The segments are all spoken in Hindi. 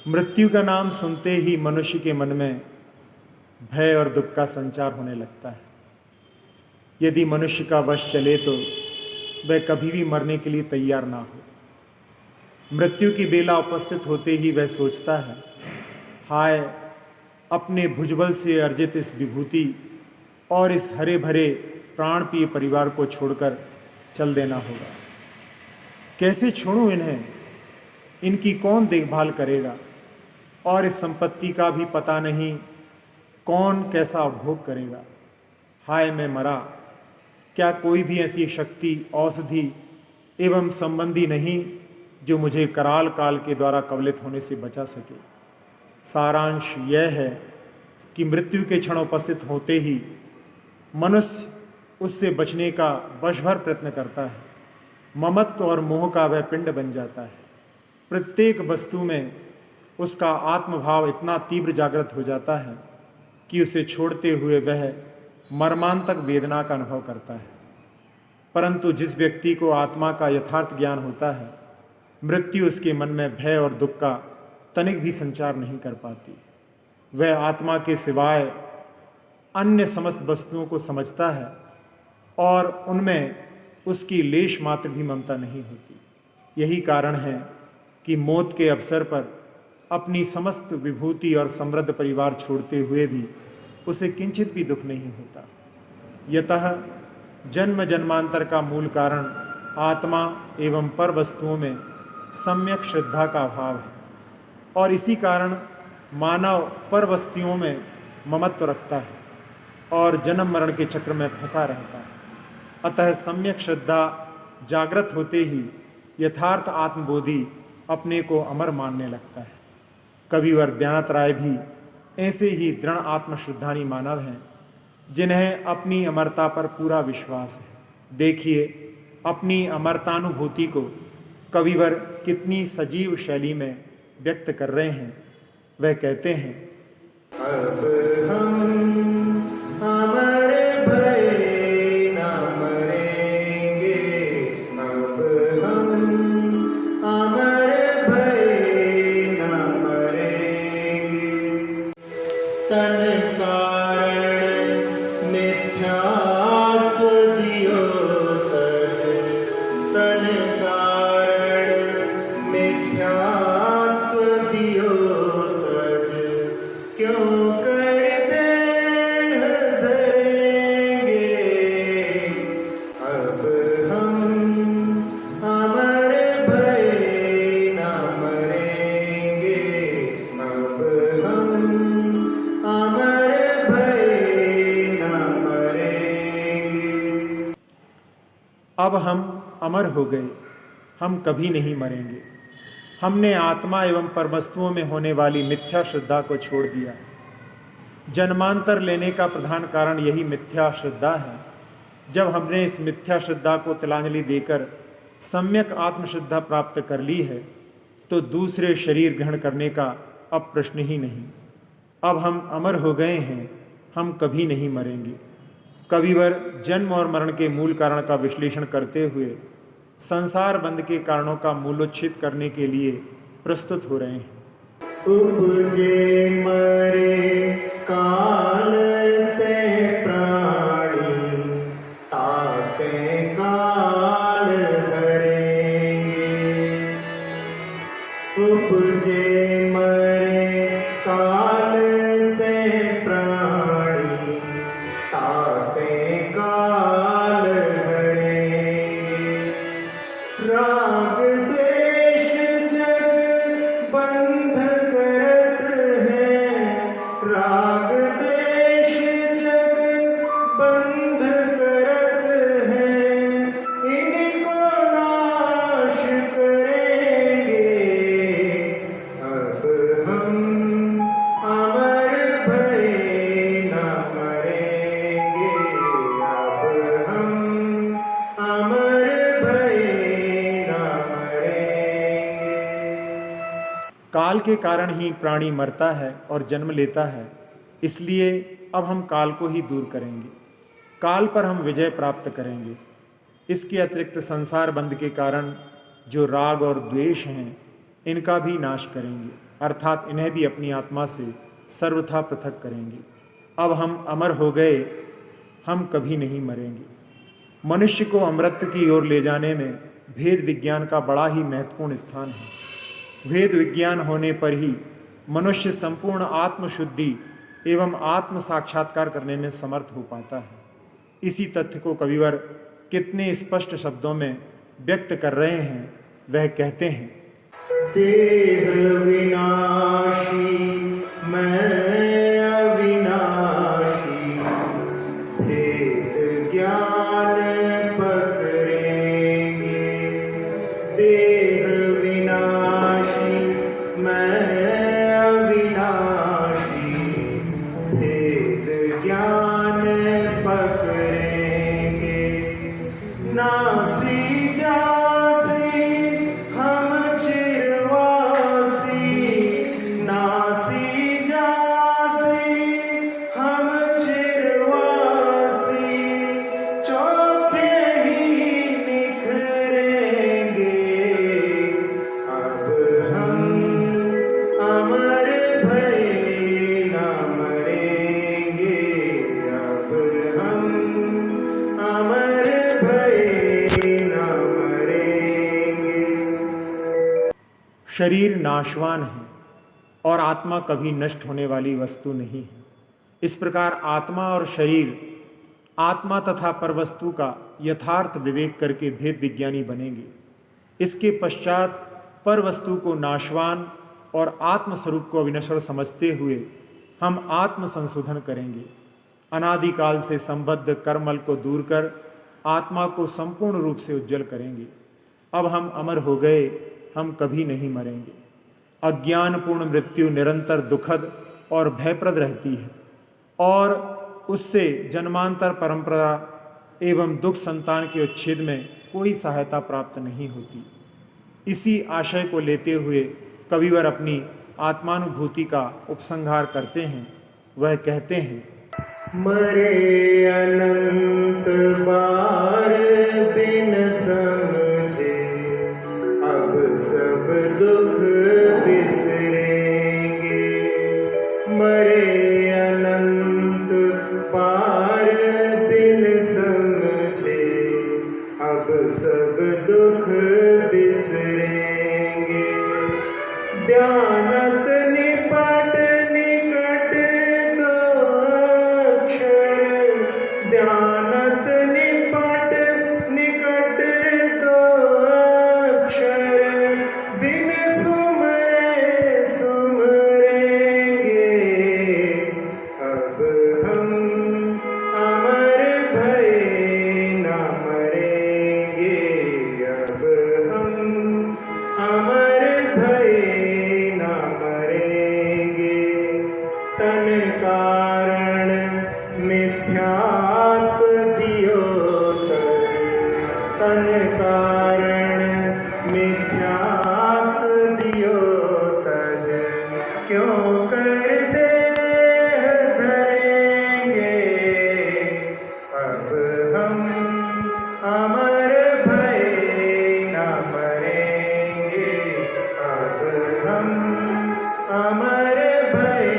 मृत्यु का नाम सुनते ही मनुष्य के मन में भय और दुख का संचार होने लगता है। यदि मनुष्य का वश चले तो वह कभी भी मरने के लिए तैयार ना हो। मृत्यु की बेला उपस्थित होते ही वह सोचता है, हाय, अपने भुजबल से अर्जित इस विभूति और इस हरे भरे प्राण प्रिय परिवार को छोड़कर चल देना होगा। कैसे छोड़ूं इन्हें? इनकी कौन देखभाल करेगा? और इस संपत्ति का भी पता नहीं कौन कैसा उपभोग करेगा। हाय, मैं मरा। क्या कोई भी ऐसी शक्ति, औषधि एवं संबंधी नहीं जो मुझे कराल काल के द्वारा कवलित होने से बचा सके? सारांश यह है कि मृत्यु के क्षण उपस्थित होते ही मनुष्य उससे बचने का वर्षभर प्रयत्न करता है। ममत्व और मोह का वह पिंड बन जाता है। प्रत्येक वस्तु में उसका आत्मभाव इतना तीव्र जागृत हो जाता है कि उसे छोड़ते हुए वह मर्मांतक वेदना का अनुभव करता है। परंतु जिस व्यक्ति को आत्मा का यथार्थ ज्ञान होता है, मृत्यु उसके मन में भय और दुख का तनिक भी संचार नहीं कर पाती। वह आत्मा के सिवाय अन्य समस्त वस्तुओं को समझता है और उनमें उसकी लेश मात्र भी ममता नहीं होती। यही कारण है कि मौत के अवसर पर अपनी समस्त विभूति और समृद्ध परिवार छोड़ते हुए भी उसे किंचित भी दुख नहीं होता। यतः जन्म जन्मांतर का मूल कारण आत्मा एवं पर वस्तुओं में सम्यक श्रद्धा का अभाव है और इसी कारण मानव पर वस्तुओं में ममत्व रखता है और जन्म मरण के चक्र में फंसा रहता है। अतः सम्यक श्रद्धा जागृत होते ही यथार्थ आत्मबोधि अपने को अमर मानने लगता है। कविवर दयानंद राय भी ऐसे ही दृढ़ आत्मश्रद्धानी मानव हैं जिन्हें अपनी अमरता पर पूरा विश्वास है। देखिए, अपनी अमरतानुभूति को कविवर कितनी सजीव शैली में व्यक्त कर रहे हैं। वह कहते हैं, अब हम अमर भये न मरेंगे, अब हम अमर भये न मरेंगे। तन कारण मिथ्यात्व दियो तज, तन कारण मिथ्यात्व दियो तज, क्यों कर देह धरेंगे, अब हम अमर भये न मरेंगे, अब हम अमर भये न मरेंगे। अब हम अमर हो गए, हम कभी नहीं मरेंगे। हमने आत्मा एवं परवस्तुओं में होने वाली मिथ्या श्रद्धा को छोड़ दिया। जन्मांतर लेने का प्रधान कारण यही मिथ्या श्रद्धा है। जब हमने इस मिथ्या श्रद्धा को तिलांजलि देकर सम्यक आत्मश्रद्धा प्राप्त कर ली है तो दूसरे शरीर ग्रहण करने का अब प्रश्न ही नहीं। अब हम अमर हो गए हैं, हम कभी नहीं मरेंगे। कविवर जन्म और मरण के मूल कारण का विश्लेषण करते हुए संसार बंध के कारणों का मूलोच्छेद करने के लिए प्रस्तुत हो रहे हैं। उपजे मरे काल ते प्राणी, ताके काल हरेंगे। उपजे काल के कारण ही प्राणी मरता है और जन्म लेता है, इसलिए अब हम काल को ही दूर करेंगे, काल पर हम विजय प्राप्त करेंगे। इसके अतिरिक्त संसार बंध के कारण जो राग और द्वेष हैं, इनका भी नाश करेंगे, अर्थात इन्हें भी अपनी आत्मा से सर्वथा पृथक करेंगे। अब हम अमर हो गए, हम कभी नहीं मरेंगे। मनुष्य को अमरत्व की ओर ले जाने में भेद विज्ञान का बड़ा ही महत्वपूर्ण स्थान है। भेद विज्ञान होने पर ही मनुष्य संपूर्ण आत्मशुद्धि एवं आत्म साक्षात्कार करने में समर्थ हो पाता है। इसी तथ्य को कविवर कितने स्पष्ट शब्दों में व्यक्त कर रहे हैं। वह कहते हैं, देह विनाशी मैं अविनाशी, भेद ज्ञान पकड़ेंगे। देह विनाशी मैं अविनाशी, भेद ज्ञान पकड़ेंगे। नासी जासी हम चिरवासी, नासी जासी हम चिरवासी, चौथे ही निखरेंगे। अब हम अमर भये न मरेंगे, अब हम अमर भये न मरेंगे। शरीर नाशवान है और आत्मा कभी नष्ट होने वाली वस्तु नहीं है। इस प्रकार आत्मा और शरीर, आत्मा तथा परवस्तु का यथार्थ विवेक करके भेद विज्ञानी बनेंगे। इसके पश्चात परवस्तु को नाशवान और आत्मस्वरूप को अविनश्वर समझते हुए हम आत्म संशोधन करेंगे। अनादिकाल से संबद्ध कर्मल को दूर कर आत्मा को संपूर्ण रूप से उज्जवल करेंगे। अब हम अमर हो गए, हम कभी नहीं मरेंगे। अज्ञानपूर्ण मृत्यु निरंतर दुखद और भयप्रद रहती है और उससे जन्मांतर परंपरा एवं दुख संतान के उच्छेद में कोई सहायता प्राप्त नहीं होती। इसी आशय को लेते हुए कविवर अपनी आत्मानुभूति का उपसंहार करते हैं। वह कहते हैं, मरे अनंत बार बिन समझे, अब सब दुख बिसरेंगे। मरे अनंत बार बिन समझे, अब सब दुख बिसरेंगे। ध्यानत निपट निकट दो अक्षर, ध्यानत निपट निकट दो अक्षर, बिन सुमरे सुमरेंगे। अब हम अमर भये न मरेंगे, अब हम अमर भये न मरेंगे। तन कारण मिथ्यात्व दियो तज, तन कारण मिथ्यात्व दियो तज, क्यों कर देह धरेंगे। अब हम अमर भये न मरेंगे, अब हम अमर भये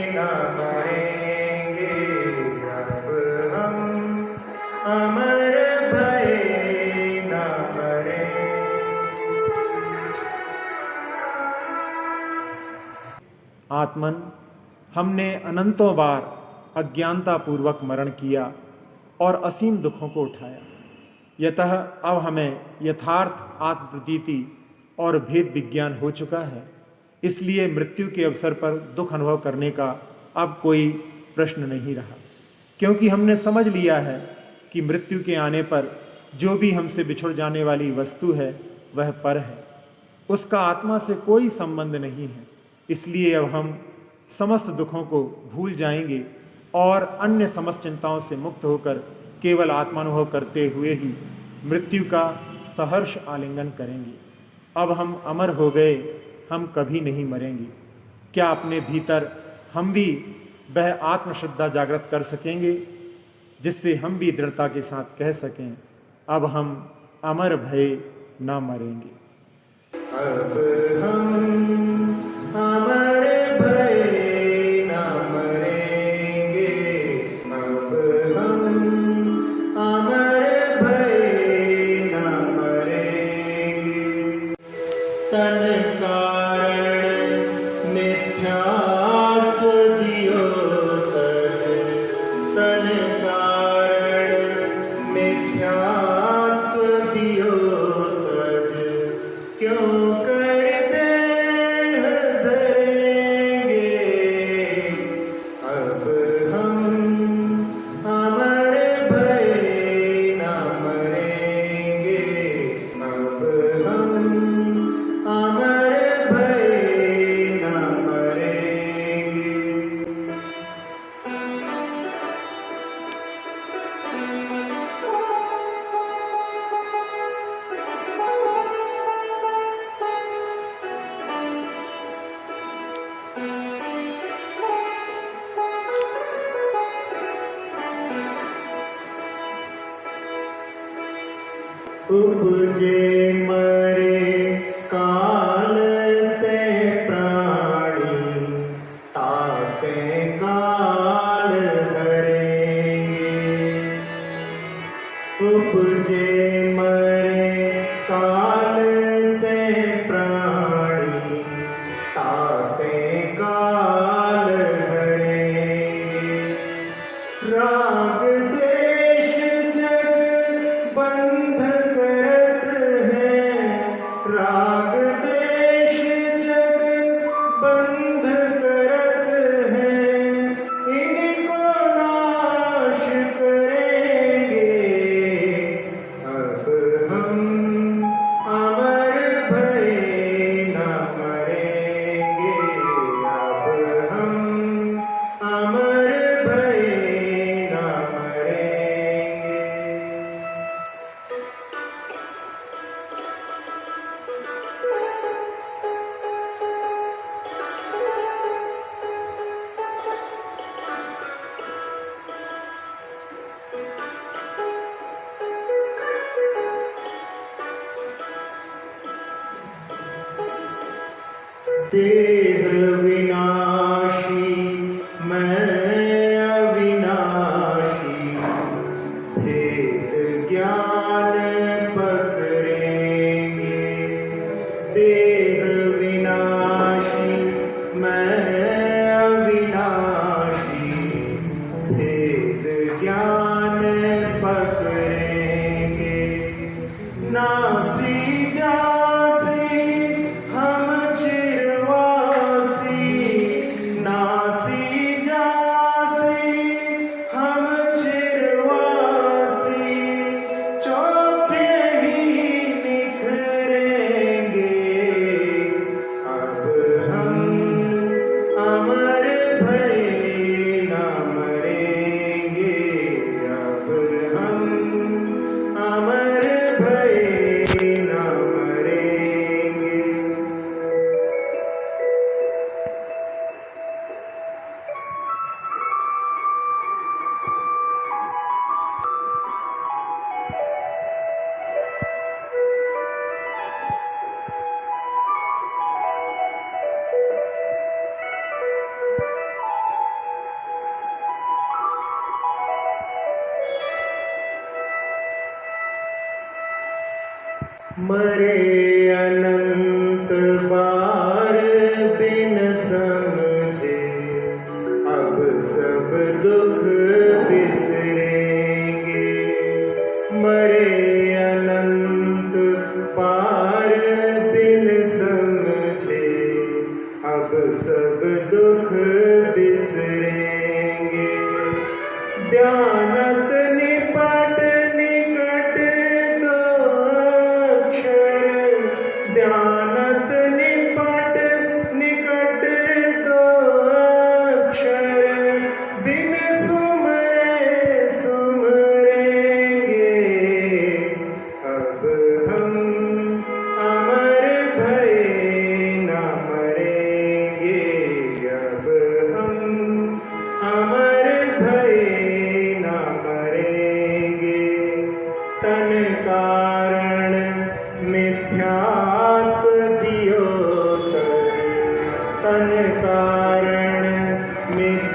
न मरेंगे, अब हम अमर भये न मरेंगे। आत्मन, हमने अनंतों बार अज्ञानतापूर्वक मरण किया और असीम दुखों को उठाया। यतः अब हमें यथार्थ आत्मप्रतीति और भेद विज्ञान हो चुका है, इसलिए मृत्यु के अवसर पर दुख अनुभव करने का अब कोई प्रश्न नहीं रहा, क्योंकि हमने समझ लिया है कि मृत्यु के आने पर जो भी हमसे बिछुड़ जाने वाली वस्तु है वह पर है, उसका आत्मा से कोई संबंध नहीं है। इसलिए अब हम समस्त दुखों को भूल जाएंगे और अन्य समस्त चिंताओं से मुक्त होकर केवल आत्मानुभव करते हुए ही मृत्यु का सहर्ष आलिंगन करेंगे। अब हम अमर हो गए, हम कभी नहीं मरेंगे। क्या अपने भीतर हम भी वह आत्मश्रद्धा जागृत कर सकेंगे जिससे हम भी दृढ़ता के साथ कह सकें, अब हम अमर भय न मरेंगे। अब हम अमर भय न मरेंगे, अब हम अमर भय न मरेंगे। तन कारण मिथ्यात्व दियो तज, तन कारण मिथ्यात्व दियो तज, क्यों कर देह धरेंगे, अब हम अमर भय न मरेंगे, अब हम अमर भय न मरेंगे। उपजे मरे काल ते प्राणी, ताते काल हरेंगे। उपजे मरे काल ते प्राणी, ताते काल हरेंगे। राग द्वेष जग बंध करत है, राग द्वेष जग बंध करत है, इनको नाश करेंगे, अब हम अमर भय न मरेंगे, अब हम अमर भय न मरेंगे। देह विनाशी मैं अविनाशी, भेद ज्ञान पकड़ेंगे। देह विनाशी मैं अविनाशी, भेद ज्ञान पकड़ेंगे। नासी जासी हम चिरवासी, नासी जासी हम चिरवासी, चौथे ही निखरेंगे, अब हम अमर भय न मरेंगे, अब हम अमर भय न मरेंगे। मरे अनंत बार बिन समझे, अब सब दुख बिसरेंगे। मरे अनंत बार बिन समझे, अब सब दुख बिसरेंगे। ध्यानत निपट निकट दो अक्षर, ध्यानत निपट निकट दो अक्षर, बिन सुमरे सुमरेंगे, अब हम अमर भय न कारण मित